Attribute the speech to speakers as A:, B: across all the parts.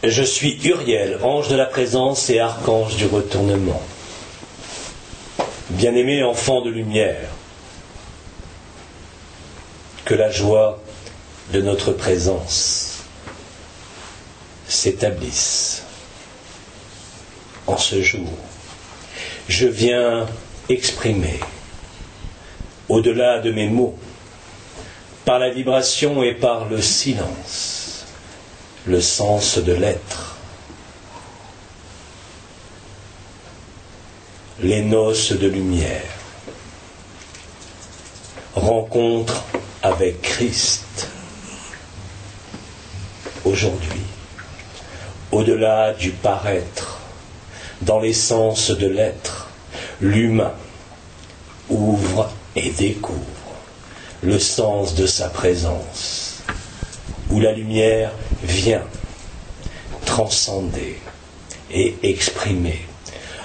A: Je suis Uriel, ange de la présence et archange du retournement. Bien-aimé enfant de lumière, que la joie de notre présence s'établisse en ce jour. Je viens exprimer, au-delà de mes mots, par la vibration et par le silence, le sens de l'être. Les noces de lumière. Rencontre avec Christ. Aujourd'hui, au-delà du paraître, dans l'essence de l'être, l'humain ouvre et découvre le sens de sa présence, où la lumière vient transcender et exprimer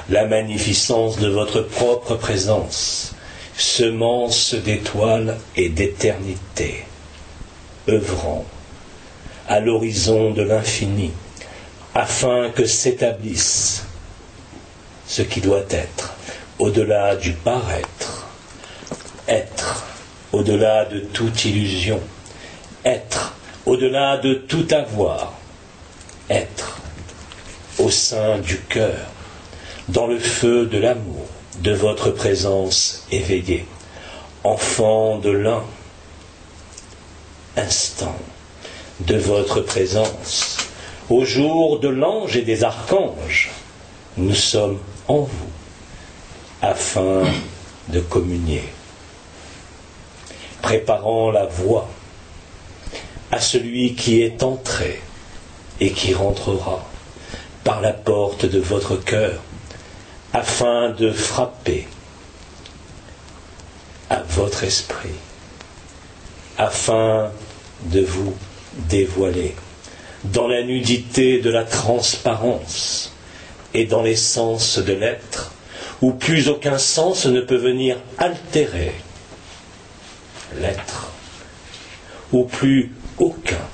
A: la magnificence de votre propre présence, semence d'étoiles et d'éternité, œuvrant à l'horizon de l'infini, afin que s'établisse ce qui doit être, au-delà du paraître, être au-delà de toute illusion, être au-delà de tout avoir, être au sein du cœur, dans le feu de l'amour, de votre présence éveillée, enfant de l'un, instant de votre présence, au jour de l'ange et des archanges, nous sommes en vous, afin de communier, préparant la voie à celui qui est entré et qui rentrera par la porte de votre cœur, afin de frapper à votre esprit, afin de vous dévoiler dans la nudité de la transparence et dans l'essence de l'être, où plus aucun sens ne peut venir altérer l'être, où plus aucun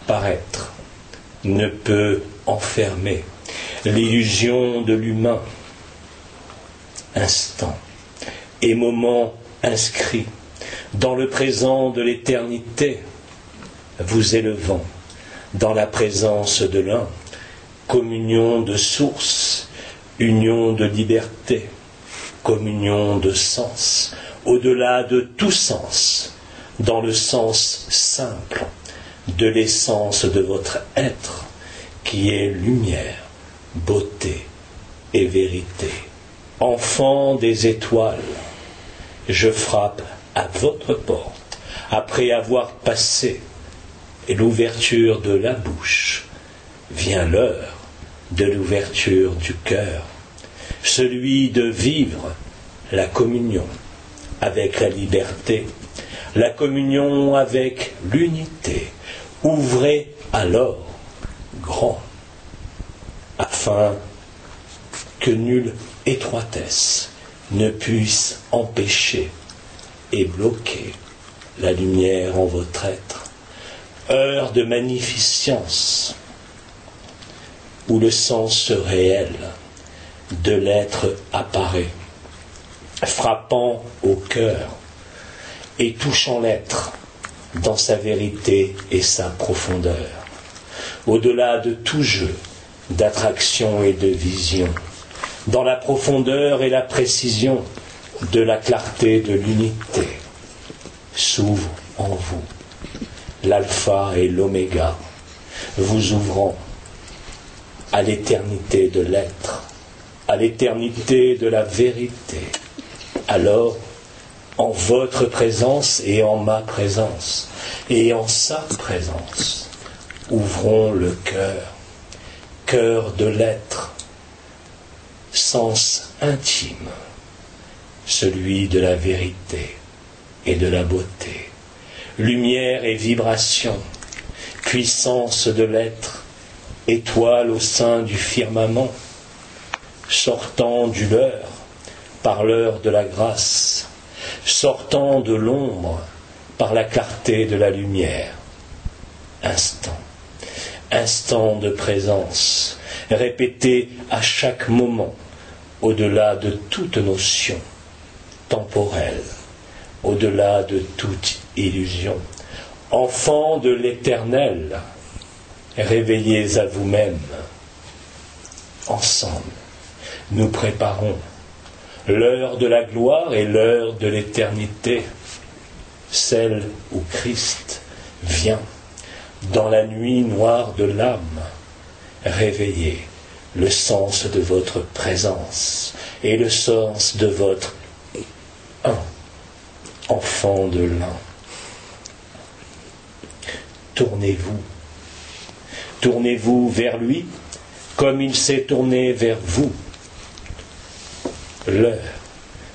A: paraître ne peut enfermer l'illusion de l'humain, instant et moment inscrit dans le présent de l'éternité, vous élevant dans la présence de l'un, communion de source, union de liberté, communion de sens, au-delà de tout sens, dans le sens simple de l'essence de votre être, qui est lumière, beauté et vérité. Enfant des étoiles, je frappe à votre porte, après avoir passé l'ouverture de la bouche. Vient l'heure de l'ouverture du cœur, celui de vivre la communion avec la liberté, la communion avec l'unité. Ouvrez alors grand, afin que nulle étroitesse ne puisse empêcher et bloquer la lumière en votre être. Heure de magnificence, où le sens réel de l'être apparaît, frappant au cœur et touchant l'être dans sa vérité et sa profondeur, au-delà de tout jeu d'attraction et de vision, dans la profondeur et la précision de la clarté de l'unité, s'ouvre en vous l'alpha et l'oméga, vous ouvrant à l'éternité de l'être, à l'éternité de la vérité. Alors, en votre présence et en ma présence, et en sa présence, ouvrons le cœur, cœur de l'être, sens intime, celui de la vérité et de la beauté, lumière et vibration, puissance de l'être, étoile au sein du firmament, sortant du leur par l'heure de la grâce, sortant de l'ombre par la clarté de la lumière. Instant, instant de présence, répété à chaque moment, au-delà de toute notion temporelle, au-delà de toute illusion. Enfants de l'Éternel, réveillez à vous-même. Ensemble, nous préparons l'heure de la gloire et l'heure de l'éternité, celle où Christ vient dans la nuit noire de l'âme. Réveillez le sens de votre présence et le sens de votre un, enfant de l'un. Tournez-vous. Tournez-vous vers lui comme il s'est tourné vers vous. L'heure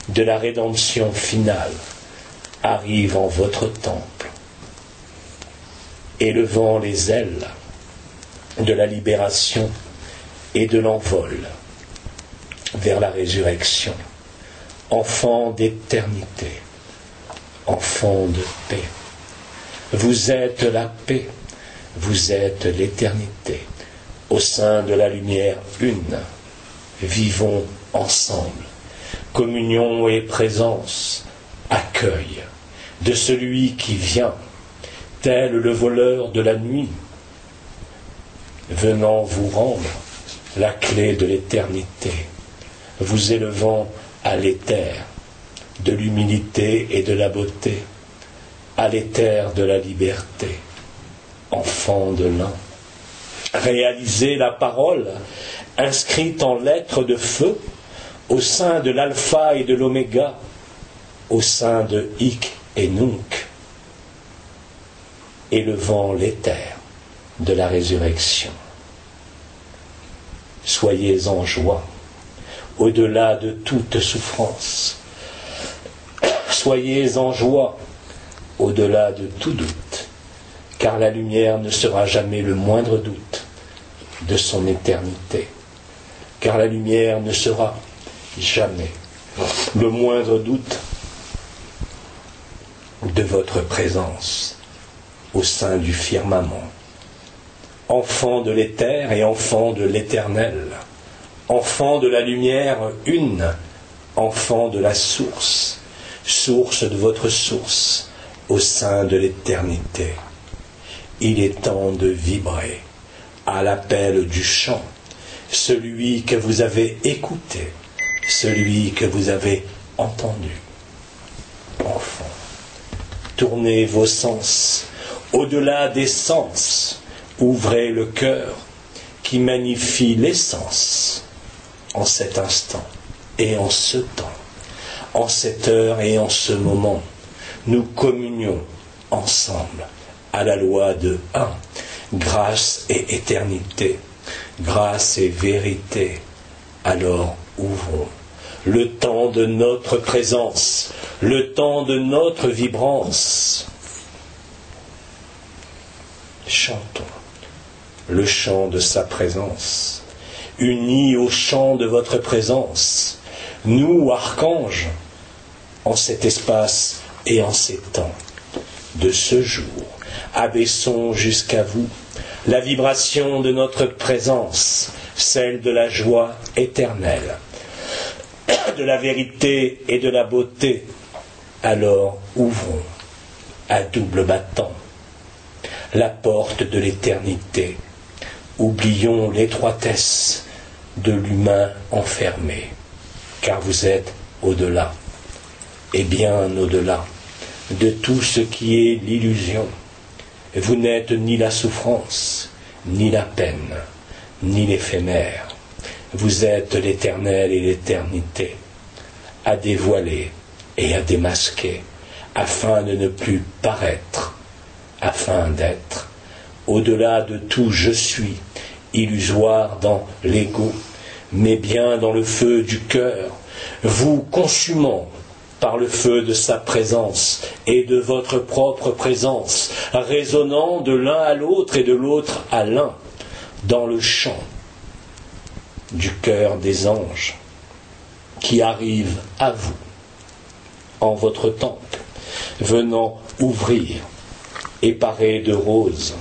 A: de la rédemption finale arrive en votre temple, élevant les ailes de la libération et de l'envol vers la résurrection. Enfants d'éternité, enfants de paix. Vous êtes la paix, vous êtes l'éternité. Au sein de la lumière une, vivons ensemble. Communion et présence, accueil de celui qui vient, tel le voleur de la nuit, venant vous rendre la clé de l'éternité, vous élevant à l'éther de l'humilité et de la beauté, à l'éther de la liberté, enfant de l'un. Réalisez la parole inscrite en lettres de feu au sein de l'alpha et de l'oméga, au sein de Hic et Nunc, élevant l'éther de la résurrection. Soyez en joie, au-delà de toute souffrance. Soyez en joie, au-delà de tout doute, car la lumière ne sera jamais le moindre doute de son éternité, car la lumière ne sera jamais le moindre doute de votre présence au sein du firmament. Enfants de l'éther et enfants de l'éternel, enfants de la lumière une, enfants de la source, source de votre source au sein de l'éternité. Il est temps de vibrer à l'appel du chant, celui que vous avez écouté, celui que vous avez entendu. Enfants, tournez vos sens au-delà des sens, ouvrez le cœur qui magnifie l'essence en cet instant et en ce temps, en cette heure et en ce moment. Nous communions ensemble à la loi de un, grâce et éternité, grâce et vérité. Alors ouvrons le temps de notre présence, le temps de notre vibrance. Chantons le chant de sa présence, unis au chant de votre présence, nous, archanges, en cet espace et en ces temps. De ce jour, abaissons jusqu'à vous la vibration de notre présence, celle de la joie éternelle, de la vérité et de la beauté. Alors ouvrons à double battant la porte de l'éternité. Oublions l'étroitesse de l'humain enfermé, car vous êtes au-delà, et bien au-delà de tout ce qui est l'illusion. Vous n'êtes ni la souffrance, ni la peine, ni l'éphémère. Vous êtes l'éternel et l'éternité, à dévoiler et à démasquer, afin de ne plus paraître, afin d'être, au-delà de tout je suis, illusoire dans l'ego, mais bien dans le feu du cœur, vous consumant par le feu de sa présence et de votre propre présence, résonnant de l'un à l'autre et de l'autre à l'un, dans le chant du cœur des anges. qui arrive à vous, en votre temple, venant ouvrir et parer de roses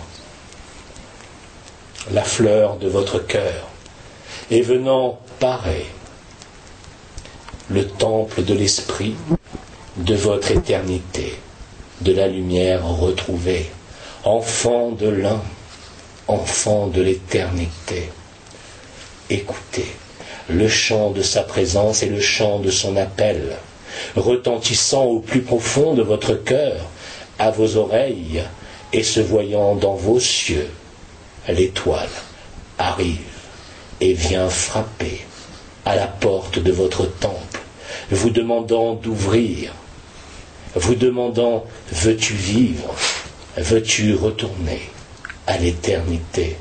A: la fleur de votre cœur, et venant parer le temple de l'esprit de votre éternité, de la lumière retrouvée, enfant de l'un, enfant de l'éternité. Écoutez le chant de sa présence et le chant de son appel, retentissant au plus profond de votre cœur, à vos oreilles, et se voyant dans vos cieux. L'étoile arrive et vient frapper à la porte de votre temple, vous demandant d'ouvrir, vous demandant « Veux-tu vivre? Veux-tu retourner à l'éternité ?»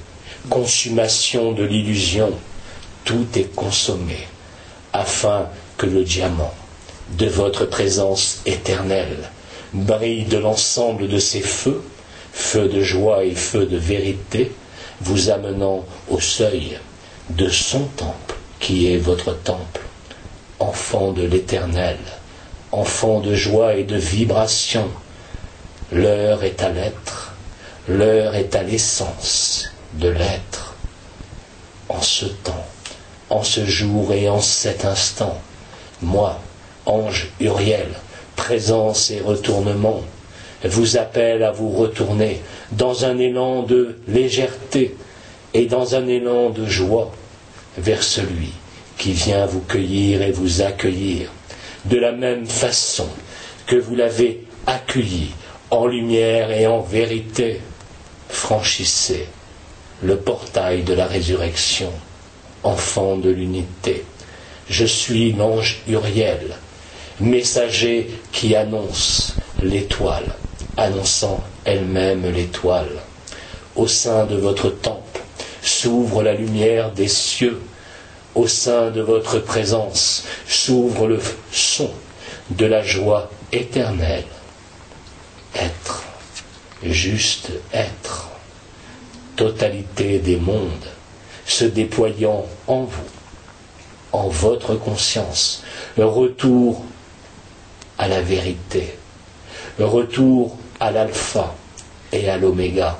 A: Consommation de l'illusion, tout est consommé, afin que le diamant de votre présence éternelle brille de l'ensemble de ses feux, feux de joie et feux de vérité, vous amenant au seuil de son temple, qui est votre temple, enfant de l'Éternel, enfant de joie et de vibration. L'heure est à l'être, l'heure est à l'essence de l'être. En ce temps, en ce jour et en cet instant, moi, ange Uriel, présence et retournement, vous appelle à vous retourner dans un élan de légèreté et dans un élan de joie vers celui qui vient vous cueillir et vous accueillir de la même façon que vous l'avez accueilli en lumière et en vérité. Franchissez le portail de la résurrection, enfant de l'unité. Je suis l'ange Uriel, messager qui annonce l'étoile, annonçant elle-même l'étoile. Au sein de votre temple s'ouvre la lumière des cieux. Au sein de votre présence s'ouvre le son de la joie éternelle. Être, juste être, totalité des mondes se déployant en vous, en votre conscience, retour à la vérité, retour à l'alpha et à l'oméga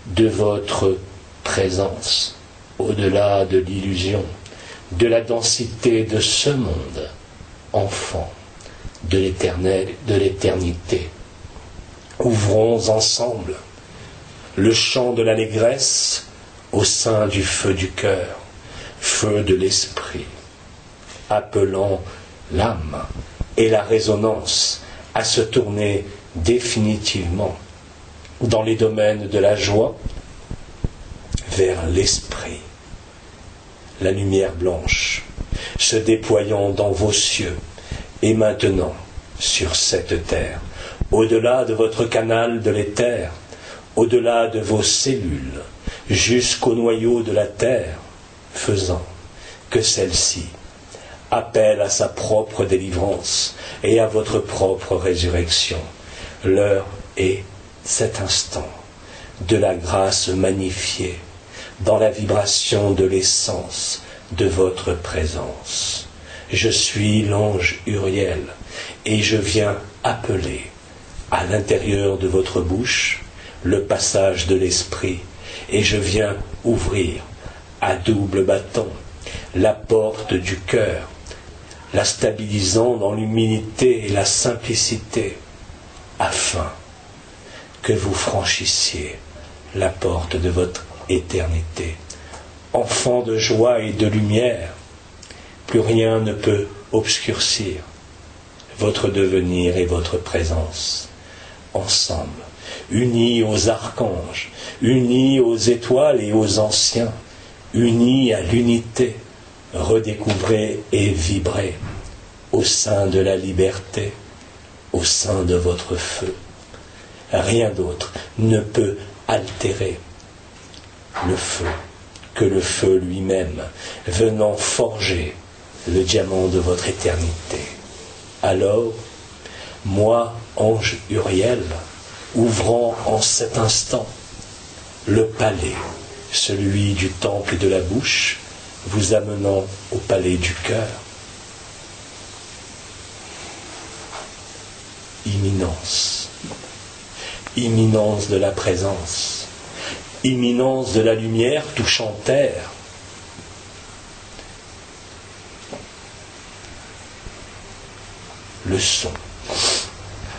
A: de votre présence, au-delà de l'illusion, de la densité de ce monde, enfant de l'éternel, de l'éternité. Ouvrons ensemble le chant de l'allégresse au sein du feu du cœur, feu de l'esprit, appelant l'âme et la résonance à se tourner définitivement dans les domaines de la joie vers l'esprit. La lumière blanche se déployant dans vos cieux et maintenant sur cette terre, au-delà de votre canal de l'éther, au-delà de vos cellules, jusqu'au noyau de la terre, faisant que celle-ci appelle à sa propre délivrance et à votre propre résurrection. L'heure est cet instant de la grâce magnifiée dans la vibration de l'essence de votre présence. Je suis l'ange Uriel et je viens appeler à l'intérieur de votre bouche le passage de l'esprit et je viens ouvrir à double bâton la porte du cœur, la stabilisant dans l'humilité et la simplicité, afin que vous franchissiez la porte de votre éternité. Enfant de joie et de lumière, plus rien ne peut obscurcir votre devenir et votre présence. Ensemble, unis aux archanges, unis aux étoiles et aux anciens, unis à l'unité, redécouvrez et vibrez au sein de la liberté, au sein de votre feu. Rien d'autre ne peut altérer le feu que le feu lui-même, venant forger le diamant de votre éternité. Alors, moi, ange Uriel, ouvrant en cet instant le palais, celui du temple de la bouche, vous amenant au palais du cœur, imminence. Imminence de la présence. Imminence de la lumière touchant terre. Le son,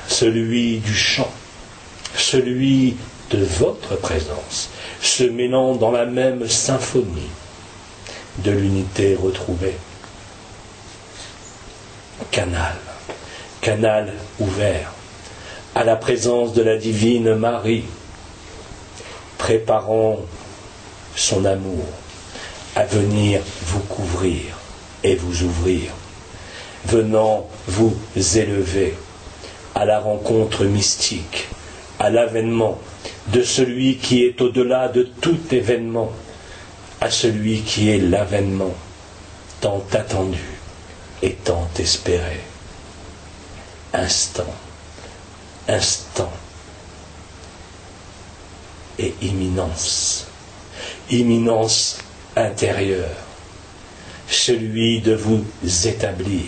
A: celui du chant, celui de votre présence, se mêlant dans la même symphonie de l'unité retrouvée. Canal ouvert à la présence de la divine Marie, préparant son amour à venir vous couvrir et vous ouvrir, venant vous élever à la rencontre mystique, à l'avènement de celui qui est au-delà de tout événement, à celui qui est l'avènement tant attendu et tant espéré. Instant et imminence intérieure, celui de vous établir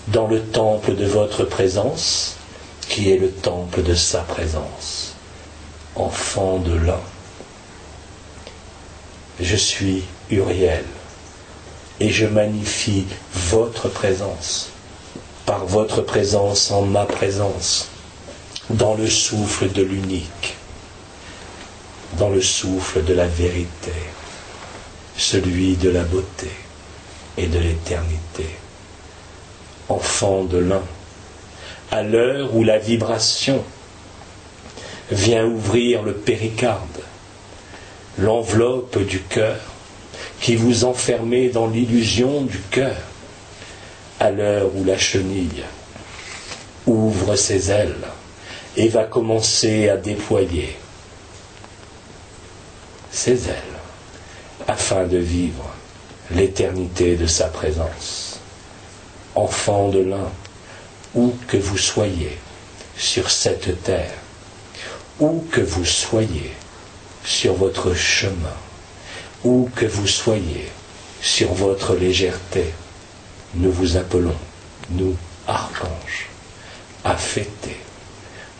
A: dans le temple de votre présence, qui est le temple de sa présence, enfant de l'un. Je suis Uriel, et je magnifie votre présence, par votre présence en ma présence, dans le souffle de l'unique, dans le souffle de la vérité, celui de la beauté et de l'éternité. Enfant de l'un, à l'heure où la vibration vient ouvrir le péricarde, l'enveloppe du cœur, qui vous enfermez dans l'illusion du cœur, à l'heure où la chenille ouvre ses ailes et va commencer à déployer ses ailes afin de vivre l'éternité de sa présence. Enfant de l'un, où que vous soyez sur cette terre, où que vous soyez sur votre chemin, où que vous soyez sur votre légèreté, nous vous appelons, nous, archanges, à fêter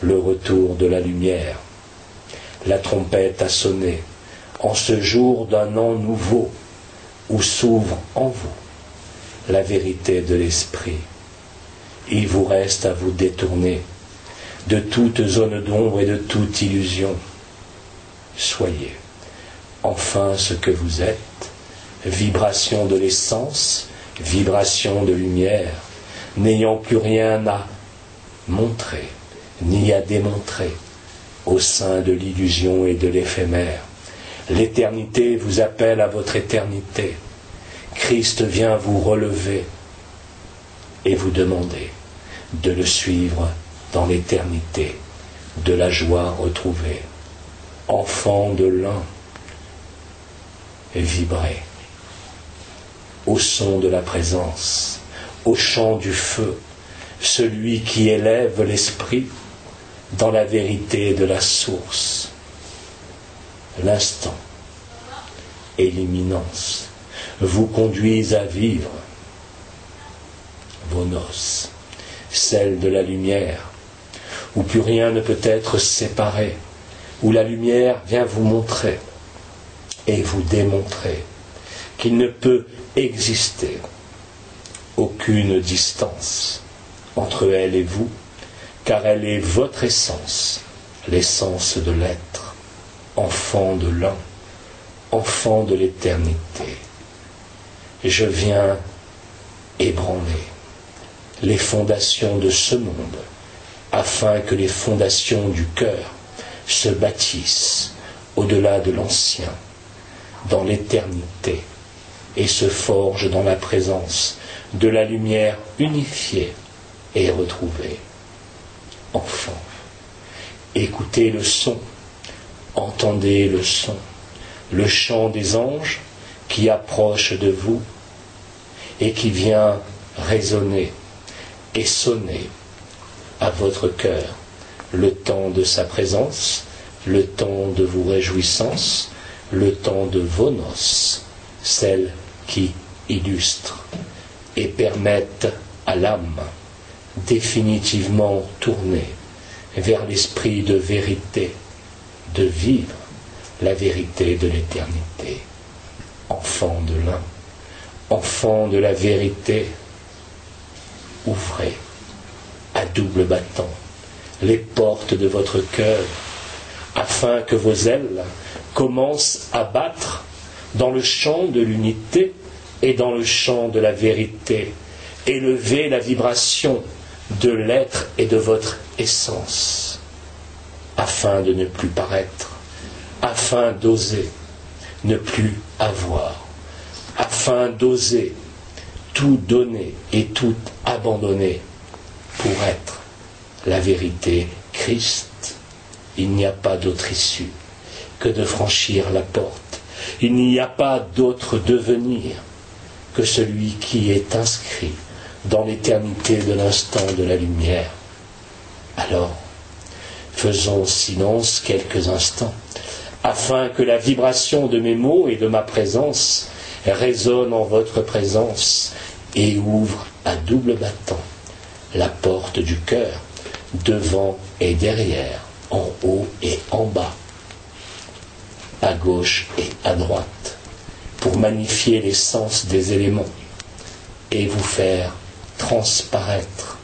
A: le retour de la lumière. La trompette a sonné en ce jour d'un an nouveau, où s'ouvre en vous la vérité de l'esprit. Il vous reste à vous détourner de toute zone d'ombre et de toute illusion. Soyez enfin ce que vous êtes, vibration de l'essence, vibration de lumière, n'ayant plus rien à montrer, ni à démontrer au sein de l'illusion et de l'éphémère. L'éternité vous appelle à votre éternité. Christ vient vous relever et vous demander de le suivre dans l'éternité de la joie retrouvée. Enfant de l'un, vibrez au son de la présence, au chant du feu, celui qui élève l'esprit dans la vérité de la source. L'instant et l'imminence vous conduisent à vivre vos noces, celles de la lumière, où plus rien ne peut être séparé, où la lumière vient vous montrer et vous démontrer qu'il ne peut exister aucune distance entre elle et vous, car elle est votre essence, l'essence de l'être, enfant de l'un, enfant de l'éternité. Je viens ébranler les fondations de ce monde, afin que les fondations du cœur se bâtissent au-delà de l'ancien, dans l'éternité, et se forgent dans la présence de la lumière unifiée et retrouvée. Enfants, écoutez le son, entendez le son, le chant des anges qui approche de vous et qui vient résonner et sonner à votre cœur le temps de sa présence, le temps de vos réjouissances, le temps de vos noces, celles qui illustrent et permettent à l'âme définitivement tourné vers l'esprit de vérité, de vivre la vérité de l'éternité. Enfants de l'un, enfants de la vérité, ouvrez à double battant les portes de votre cœur, afin que vos ailes commencent à battre dans le champ de l'unité et dans le champ de la vérité. Élevez la vibration de l'être et de votre essence, afin de ne plus paraître, afin d'oser ne plus avoir, afin d'oser tout donner et tout abandonner pour être la vérité Christ. Il n'y a pas d'autre issue que de franchir la porte. Il n'y a pas d'autre devenir que celui qui est inscrit dans l'éternité de l'instant de la lumière. Alors, faisons silence quelques instants, afin que la vibration de mes mots et de ma présence résonne en votre présence et ouvre à double battant la porte du cœur, devant et derrière, en haut et en bas, à gauche et à droite, pour magnifier les sens des éléments et vous faire transparaître,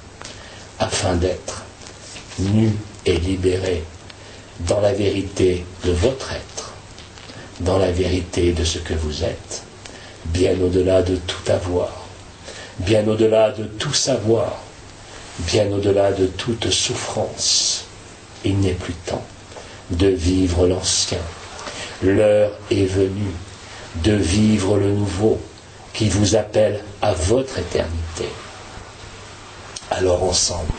A: afin d'être nus et libérés dans la vérité de votre être, dans la vérité de ce que vous êtes, bien au-delà de tout avoir, bien au-delà de tout savoir, bien au-delà de toute souffrance. Il n'est plus temps de vivre l'ancien. L'heure est venue de vivre le nouveau qui vous appelle à votre éternité. Alors ensemble,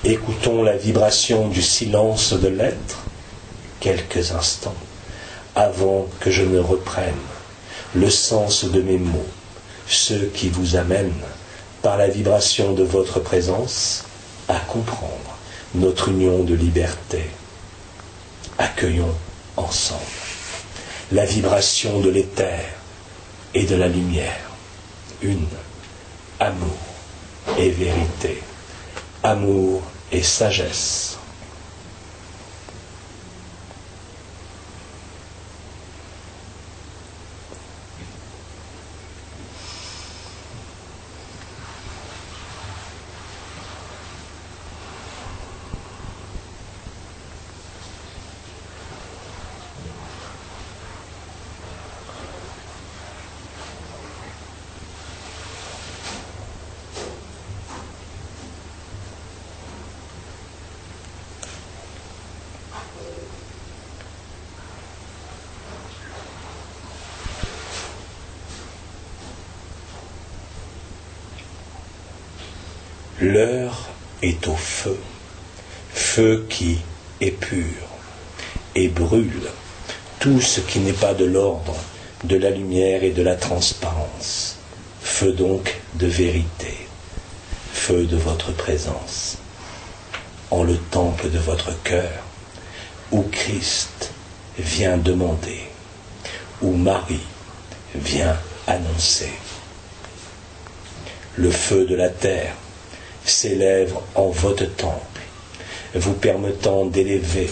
A: écoutons la vibration du silence de l'être quelques instants avant que je ne reprenne le sens de mes mots, ceux qui vous amènent par la vibration de votre présence à comprendre notre union de liberté. Accueillons ensemble la vibration de l'éther et de la lumière. Une, amour et vérité, amour et sagesse. L'heure est au feu, feu qui est pur et brûle tout ce qui n'est pas de l'ordre de la lumière et de la transparence. Feu donc de vérité, feu de votre présence, en le temple de votre cœur, où Christ vient demander, où Marie vient annoncer. Le feu de la terre s'élève en votre temple, vous permettant d'élever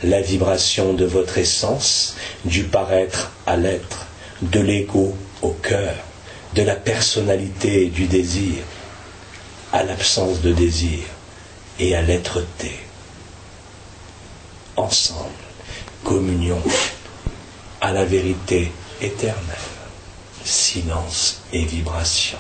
A: la vibration de votre essence, du paraître à l'être, de l'ego au cœur, de la personnalité et du désir à l'absence de désir et à l'être-té. Ensemble, communion à la vérité éternelle, silence et vibration.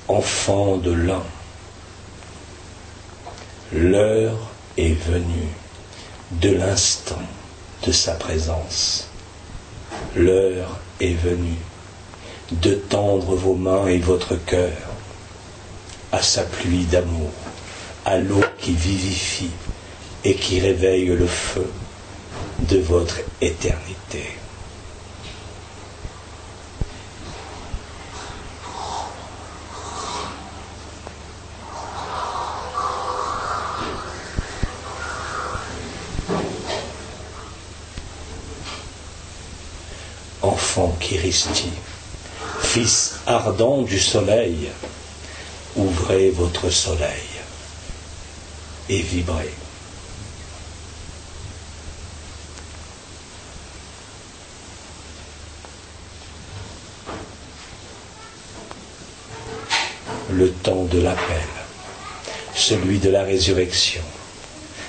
A: enfants de l'un. L'heure est venue de l'instant de sa présence. L'heure est venue de tendre vos mains et votre cœur à sa pluie d'amour, à l'eau qui vivifie et qui réveille le feu de votre éternité. Enfant Kiristi, fils ardent du soleil, ouvrez votre soleil et vibrez. Le temps de l'appel, celui de la résurrection,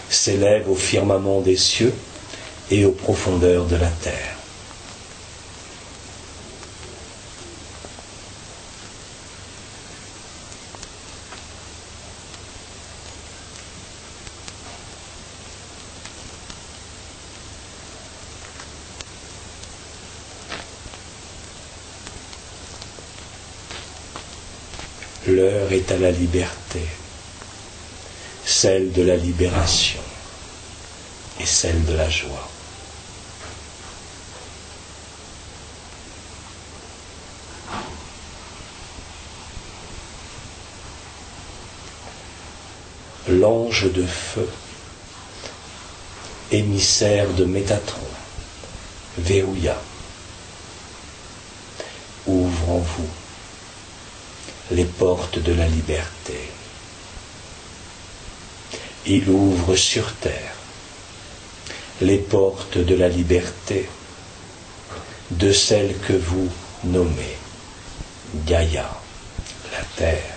A: s'élève au firmament des cieux et aux profondeurs de la terre. L'heure est à la liberté, celle de la libération et celle de la joie. L'ange de feu, émissaire de Métatron, Verrouilla, ouvre en vous les portes de la liberté. Il ouvre sur terre les portes de la liberté, de celle que vous nommez Gaïa, la terre.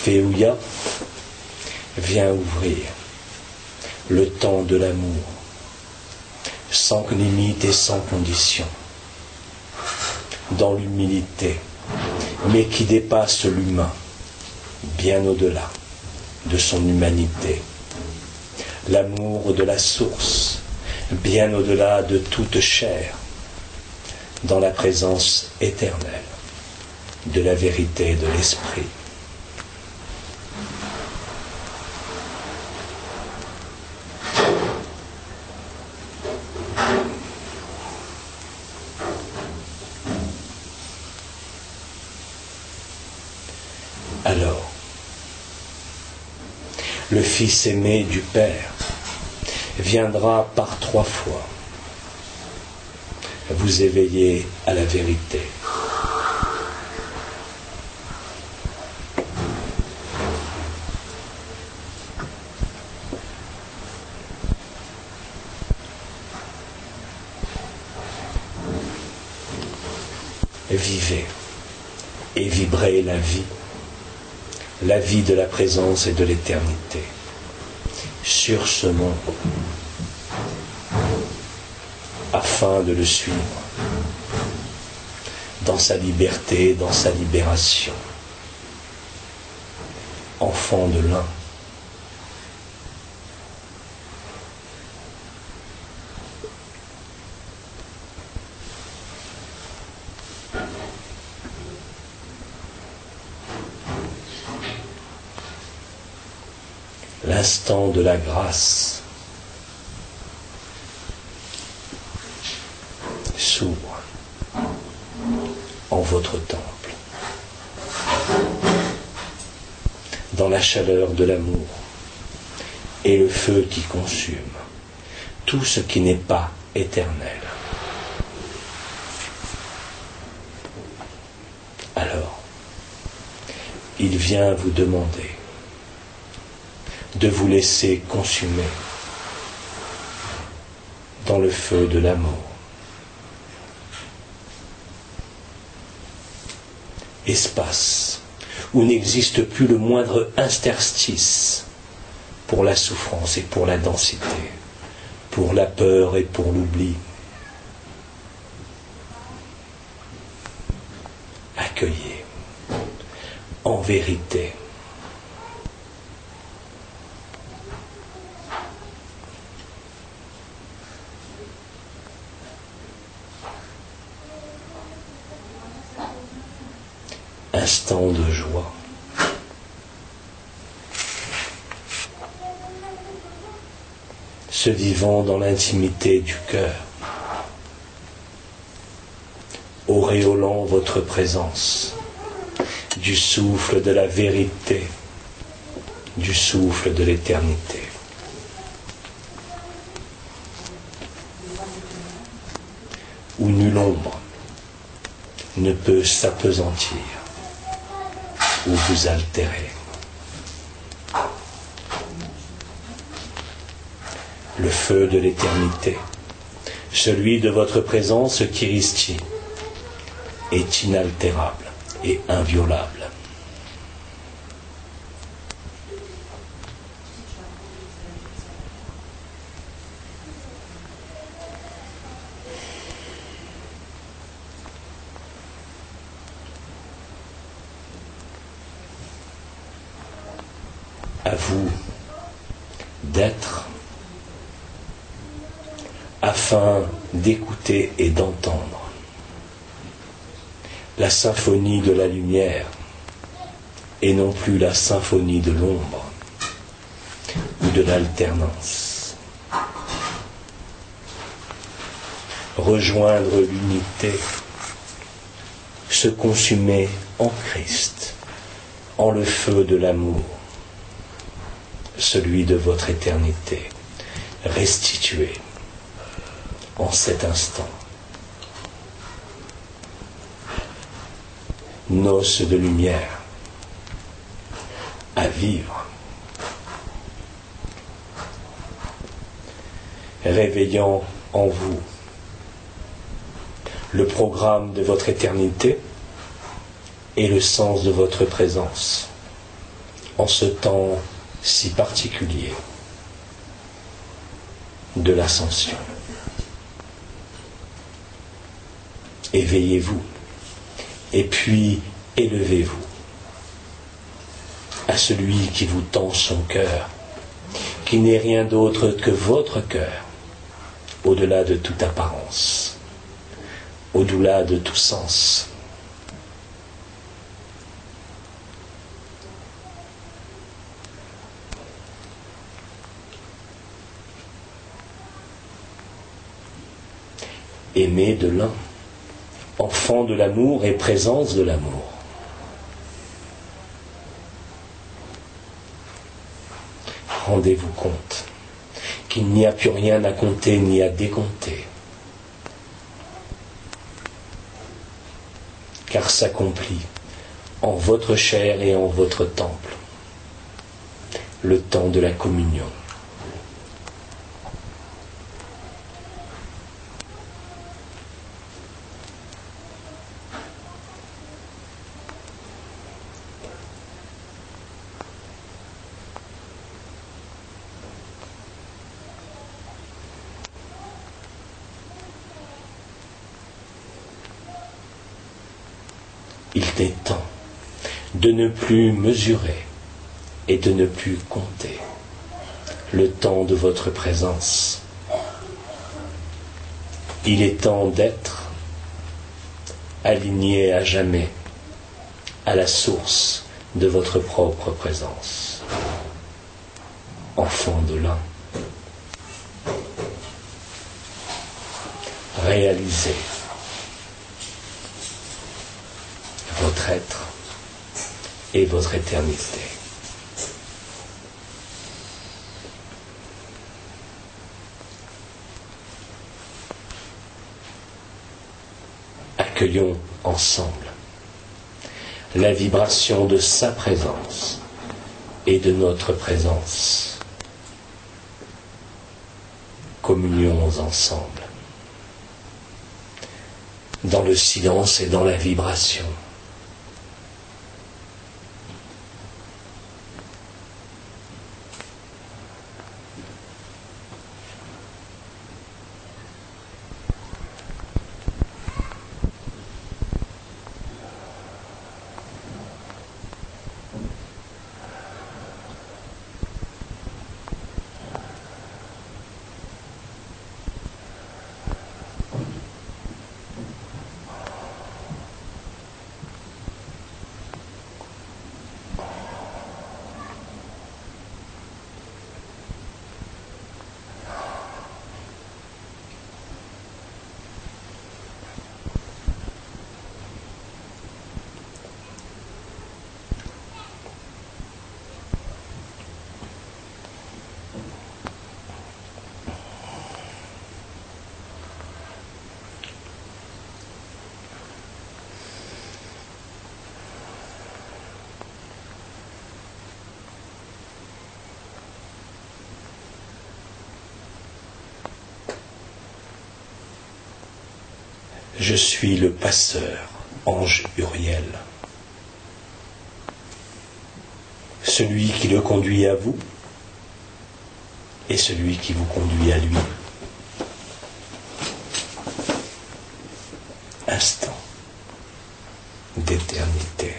A: Verrouilla vient ouvrir le temps de l'amour, sans limite et sans condition, dans l'humilité, mais qui dépasse l'humain, bien au-delà de son humanité. L'amour de la source, bien au-delà de toute chair, dans la présence éternelle de la vérité de l'esprit. Alors, le Fils aimé du Père viendra par 3 fois vous éveiller à la vérité. Vivez et vibrez la vie de la présence et de l'éternité, sur ce monde, afin de le suivre, dans sa liberté, dans sa libération. Enfant de l'un, l'instant de la grâce s'ouvre en votre temple, dans la chaleur de l'amour et le feu qui consume tout ce qui n'est pas éternel. Alors, il vient vous demander de vous laisser consumer dans le feu de l'amour. Espace où n'existe plus le moindre interstice pour la souffrance et pour la densité, pour la peur et pour l'oubli. Accueillez, en vérité, instant de joie. Se vivant dans l'intimité du cœur, auréolant votre présence, du souffle de la vérité, du souffle de l'éternité. Où nulle ombre ne peut s'appesantir ou vous altérer. Le feu de l'éternité, celui de votre présence Christi, est inaltérable et inviolable. À vous d'être, afin d'écouter et d'entendre la symphonie de la lumière et non plus la symphonie de l'ombre ou de l'alternance. Rejoindre l'unité, se consumer en Christ, en le feu de l'amour, celui de votre éternité, restitué en cet instant. Noces de lumière, à vivre, réveillant en vous le programme de votre éternité et le sens de votre présence en ce temps si particulier de l'ascension. Éveillez-vous et puis élevez-vous à celui qui vous tend son cœur, qui n'est rien d'autre que votre cœur, au-delà de toute apparence, au-delà de tout sens. Aimé de l'un, enfant de l'amour et présence de l'amour. Rendez-vous compte qu'il n'y a plus rien à compter ni à décompter, car s'accomplit en votre chair et en votre temple le temps de la communion. Il est temps de ne plus mesurer et de ne plus compter le temps de votre présence. Il est temps d'être aligné à jamais à la source de votre propre présence. Enfant de l'un, réalisez votre être et votre éternité. Accueillons ensemble la vibration de sa présence et de notre présence. Communions ensemble dans le silence et dans la vibration. Je suis le passeur, ange Uriel. Celui qui le conduit à vous et celui qui vous conduit à lui. Instant d'éternité.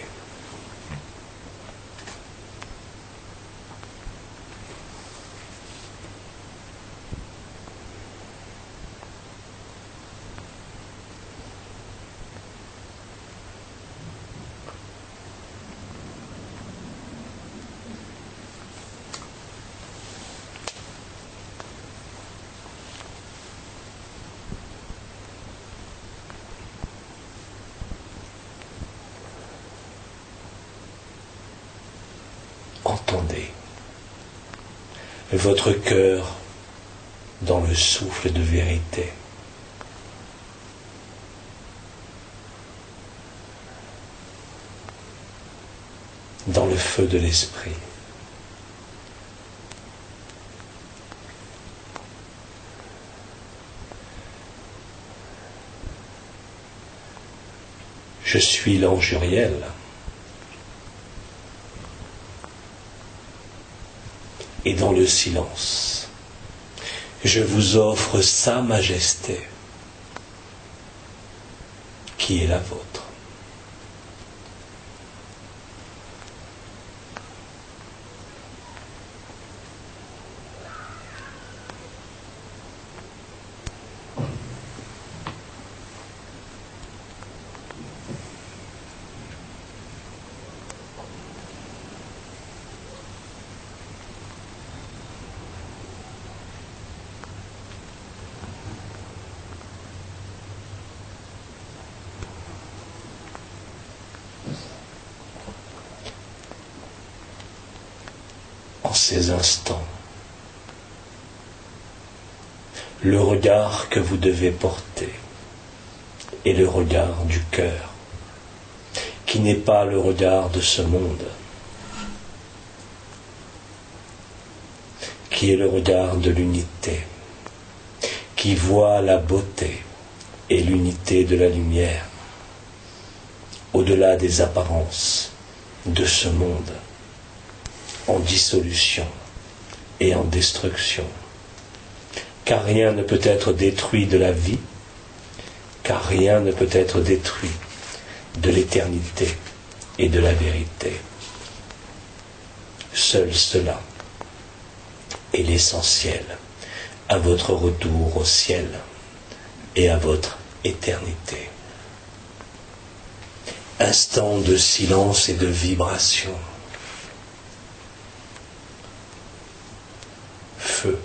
A: Entendez votre cœur dans le souffle de vérité. Dans le feu de l'esprit. Je suis l'ange Uriel. Et dans le silence, je vous offre sa majesté, qui est la vôtre. En ces instants, le regard que vous devez porter est le regard du cœur, qui n'est pas le regard de ce monde, qui est le regard de l'unité, qui voit la beauté et l'unité de la lumière, au-delà des apparences de ce monde, en dissolution et en destruction. Car rien ne peut être détruit de la vie, car rien ne peut être détruit de l'éternité et de la vérité. Seul cela est l'essentiel à votre retour au ciel et à votre éternité. Instant de silence et de vibration. Feu.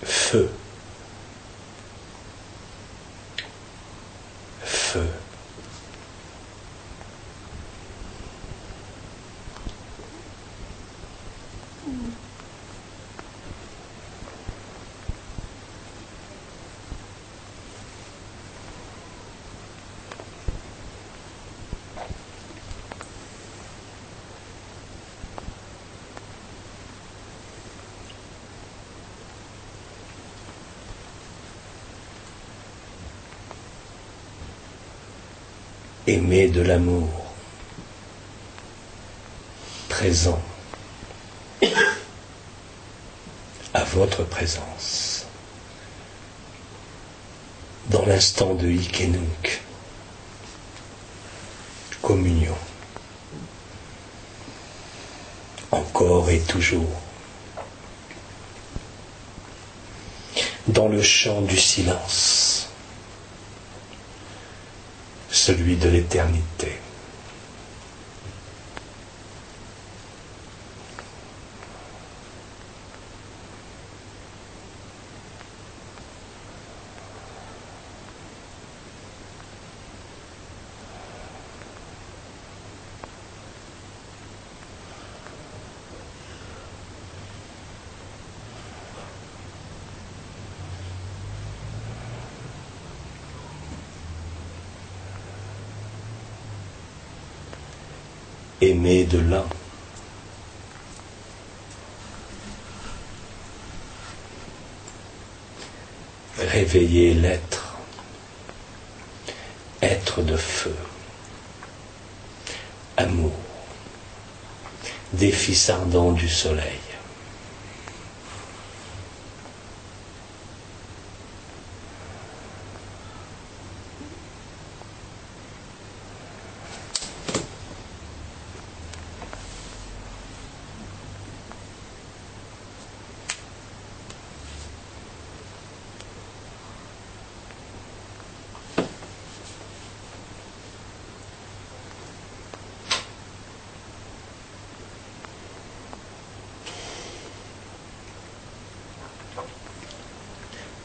A: Feu. Feu. Aimez de l'amour, présent, à votre présence, dans l'instant de Hikenuk, communion, encore et toujours, dans le chant du silence, celui de l'éternité. Aimer de l'un. réveiller l'être, être de feu, amour, des fils ardents du soleil.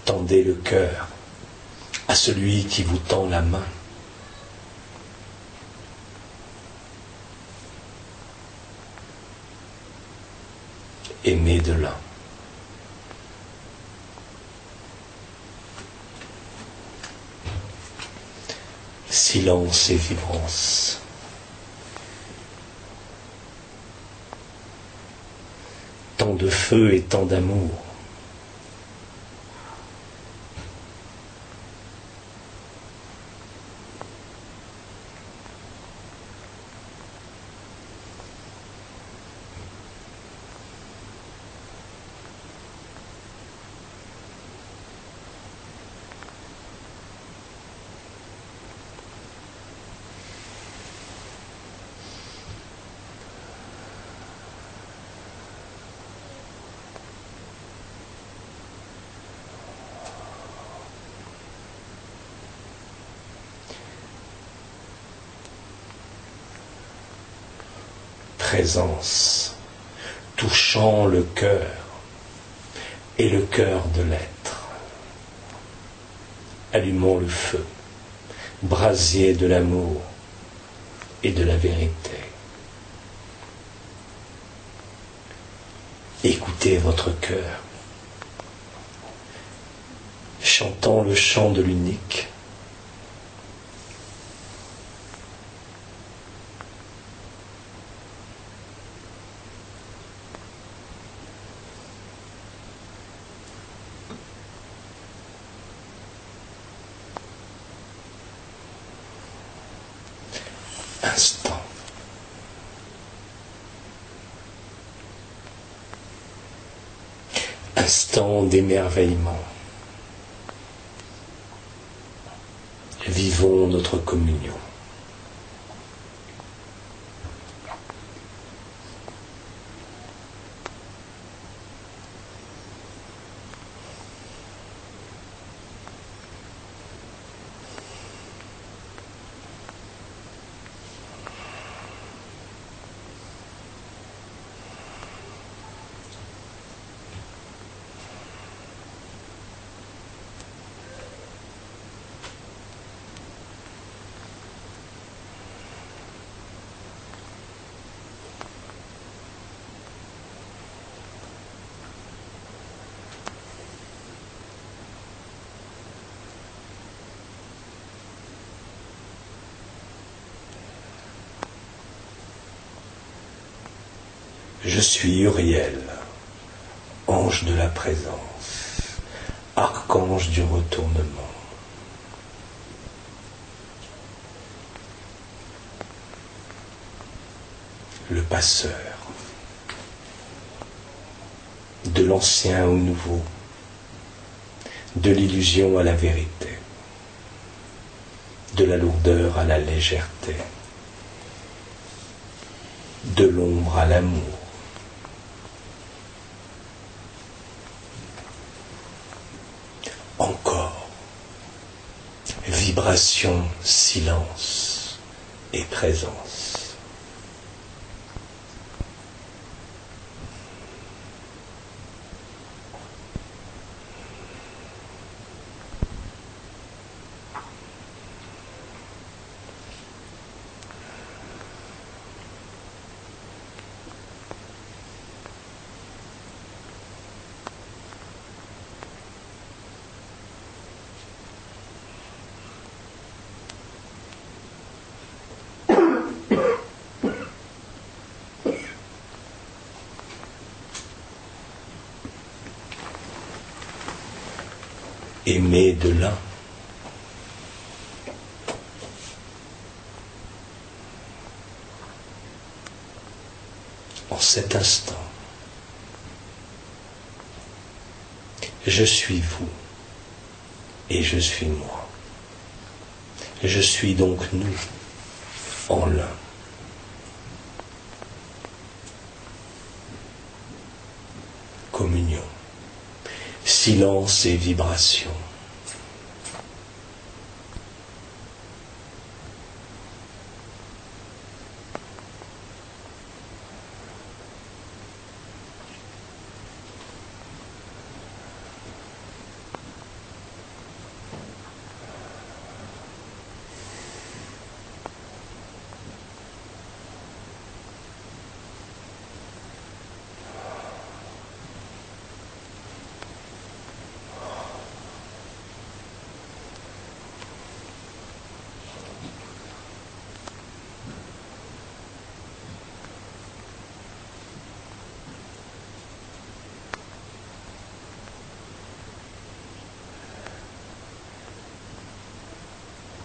A: Tendez le cœur à celui qui vous tend la main. Aimez de l'un. Silence et vibrance. Tant de feu et tant d'amour. Présence touchant le cœur et le cœur de l'être. Allumons le feu, brasier de l'amour et de la vérité. Écoutez votre cœur, chantant le chant de l'unique. Instant. Instant d'émerveillement. Vivons notre communion. Je suis Uriel, ange de la présence, archange du retournement. Le passeur, de l'ancien au nouveau, de l'illusion à la vérité, de la lourdeur à la légèreté, de l'ombre à l'amour. Encore, vibration, silence et présence. aimé de l'un. En cet instant, je suis vous et je suis moi. Je suis donc nous en l'un. Communion, silence et vibration.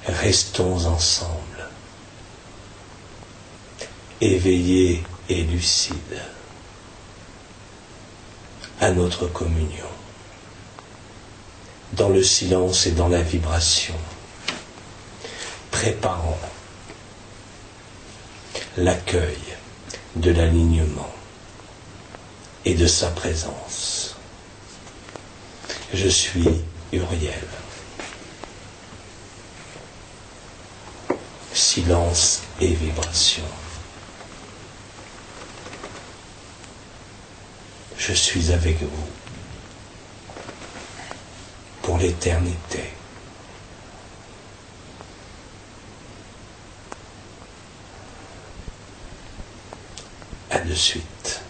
A: Restons ensemble, éveillés et lucides à notre communion, dans le silence et dans la vibration, préparant l'accueil de l'alignement et de sa présence. Je suis Uriel. Silence et vibration. Je suis avec vous pour l'éternité. À de suite.